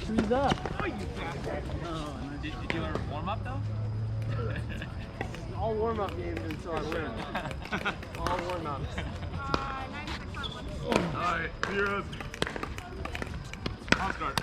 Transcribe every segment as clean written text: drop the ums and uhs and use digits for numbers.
Freeze up. Oh, you bastard. Did you ever warm up though? All warm-up games until I win. All warm-ups. Alright, heroes. I'll start.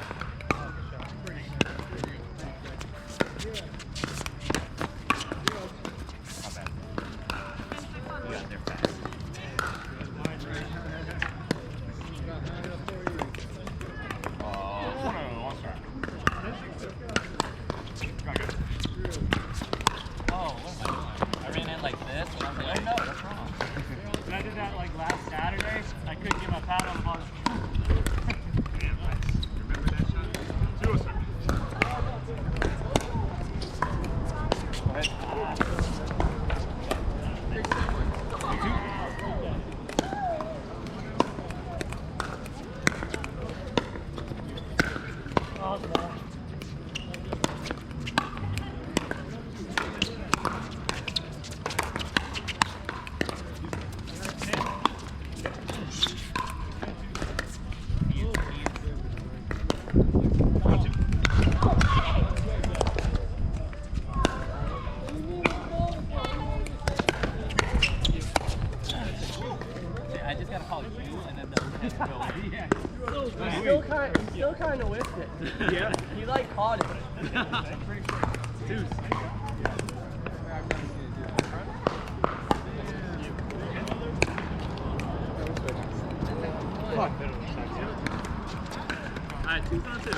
He still kind of whiffed it. Yeah. He like caught it. Deuce. Fuck. Alright, 2's on 2.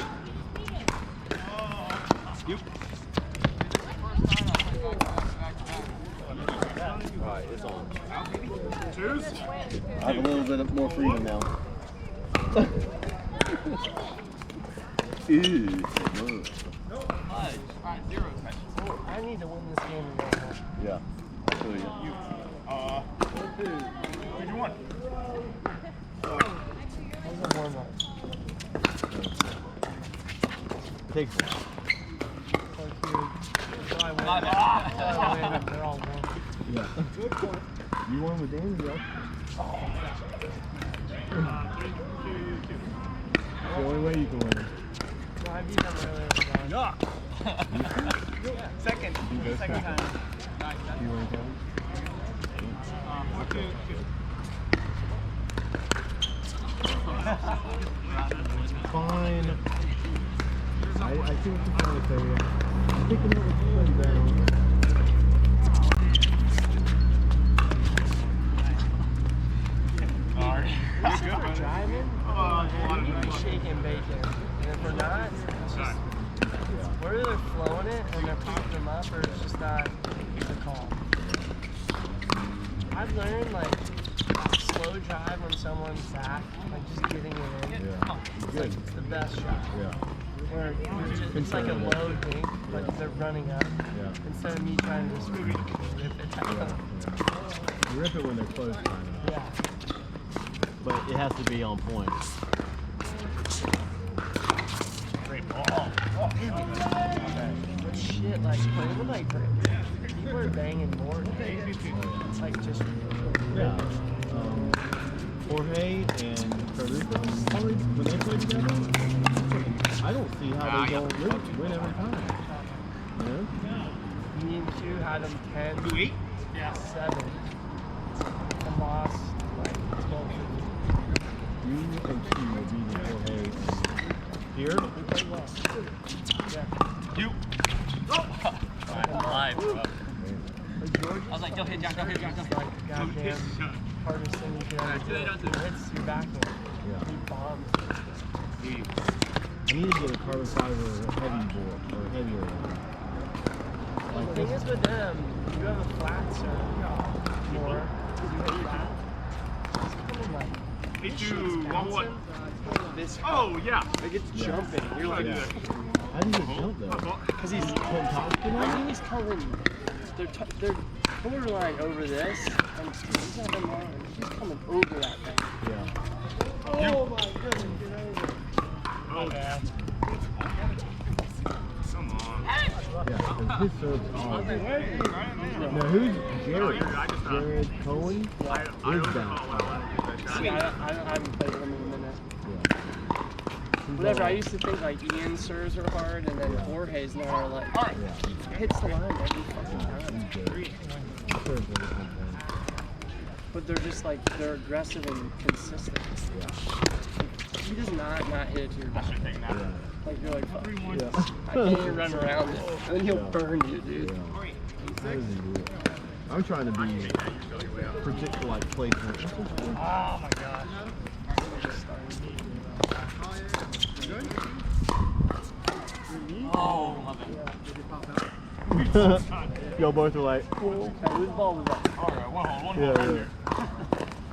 You. Alright, it's on. 2's. I have a little bit more freedom now. Ew. I need to win this game right now. Yeah. I feel you. Who do you want? How's the warm-up? Take one. They're all warm. Yeah. You won with Danny, though. It's the only way you can win. No, I beat them earlier. Second time. You want to go? Fine. I see what you're trying to say. I'm picking up what you're putting down. If we're driving, we need to be shaking bacon. And if we're not, it's just, we're either flowing it and they're popping them up, or it's just not the call. I've learned, like, slow drive when someone's back, like just getting it in. Yeah. It's the best shot. Yeah. Where it's like a low dink, but they're running up. Yeah. Instead of me trying to just rip it out. Yeah. You rip it when they're close, kind of. Yeah. But it has to be on point. Great ball. But shit, like playing with like people are banging more. It's like just Yeah. Jorge and Caruso, probably when they play together, I don't see how they don't win every time. You know? me and Q had them 10. 2-8? Yeah, 7. And lost like 12. You and Q will be the Jorge here. We played well. Yeah. You. Live, bro. But George I was like, don't hit John, don't hit John, don't hit like goddamn hardest thing you can ever do. It hits your backhand. Yeah. He bombs. I need to get a carbon fiber heavy board or heavier one. The thing is with them, you have a flat serve more. You hit flat. It's coming like. Hit you 1-1. This. Oh, yeah. It gets jumping. You're like, Yeah. How do you jump though? because he's Putting top spin I on think it? he's coming. They're borderline over this. And he's not in line. He's coming over that thing. Yeah. Oh my goodness, get over. Oh, bad. come on. Yeah, 'cause his serve's on. Now who's Jared? Jared Cohen? I He's don't down. know what I want to use that shot. See, I haven't played with him in a minute. Yeah. whatever. I used to think like Ian serves are hard, and then Jorge's now are like he hits the line every fucking time. But they're just like they're aggressive and consistent. He does not hit it to your back. Like you're like, fuck. I can't even run around it. And then he'll burn you, dude. I'm trying to be predict like placement. Oh my gosh. Oh, love it. Y'all both were like, Whose ball was that? All right, one hold, yeah. right here.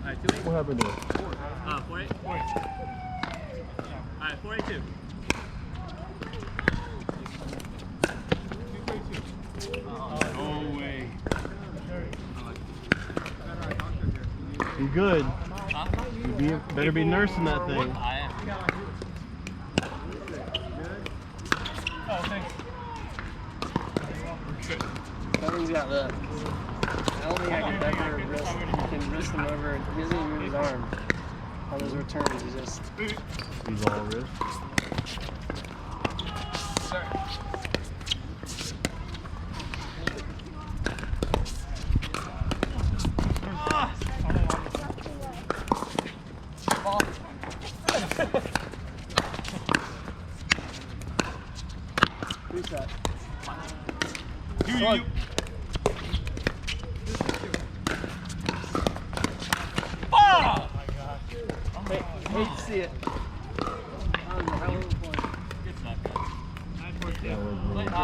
Alright, 2-8. What happened there? 4-8. Alright, 4-8-2. No way. You good? Huh? You better be nursing that thing. I am. Oh, thanks. Kevin's got the. I don't think I can ever wrist. He can wrist him over. He doesn't even move his arm on his returns. He just. He's all wrist. Who's that? You. Oh! Hate to see it. It's not good. That was me. But,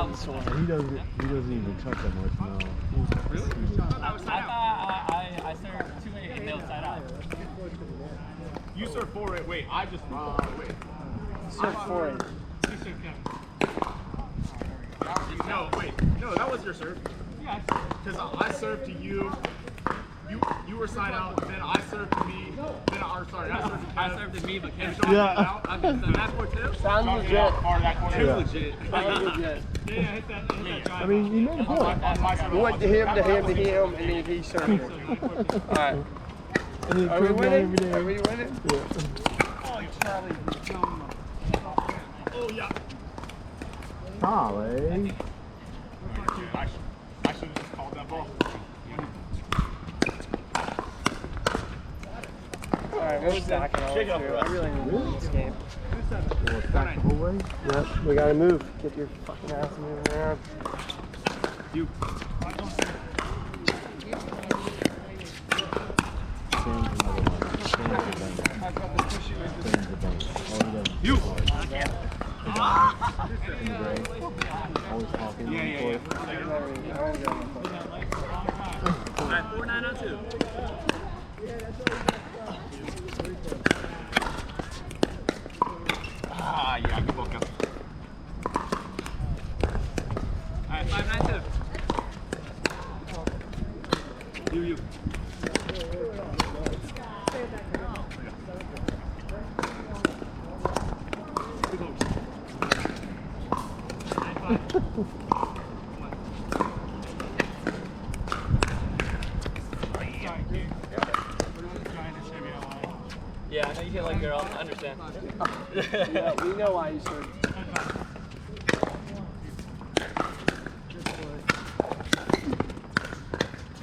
He doesn't even touch that much now. really? I thought I served 2-8 and they were side out. You serve 4-8. Wait, I just wait. Serve for it. No, wait. No, that was your serve. Yeah. Because I served to you. You were side out. Then I served to me. Then I served to Kev. I served to me, but And Ken. Sean Yeah. got out. Okay, so that's for 2? Sounds legit. Part of that corner. Yeah. Legit. Sounds legit. I mean, you made a point. You went to him, and then he served him. Alright. And he Are we proved that winning? every day. Are we winning? Oh, yeah. Charlie. I should have just called that ball. Alright, we're stacking all the way through. I really need to win this game. Well, stack the whole way. Yep, we gotta move. Get your fucking ass moving around. You. You. Always talking. Yeah. Alright, 4-9-0-2. Yeah, good ball, Kev. Alright, 5-9-2. You. Yeah, I know you hit like girl. I understand. Yeah, we know why you served.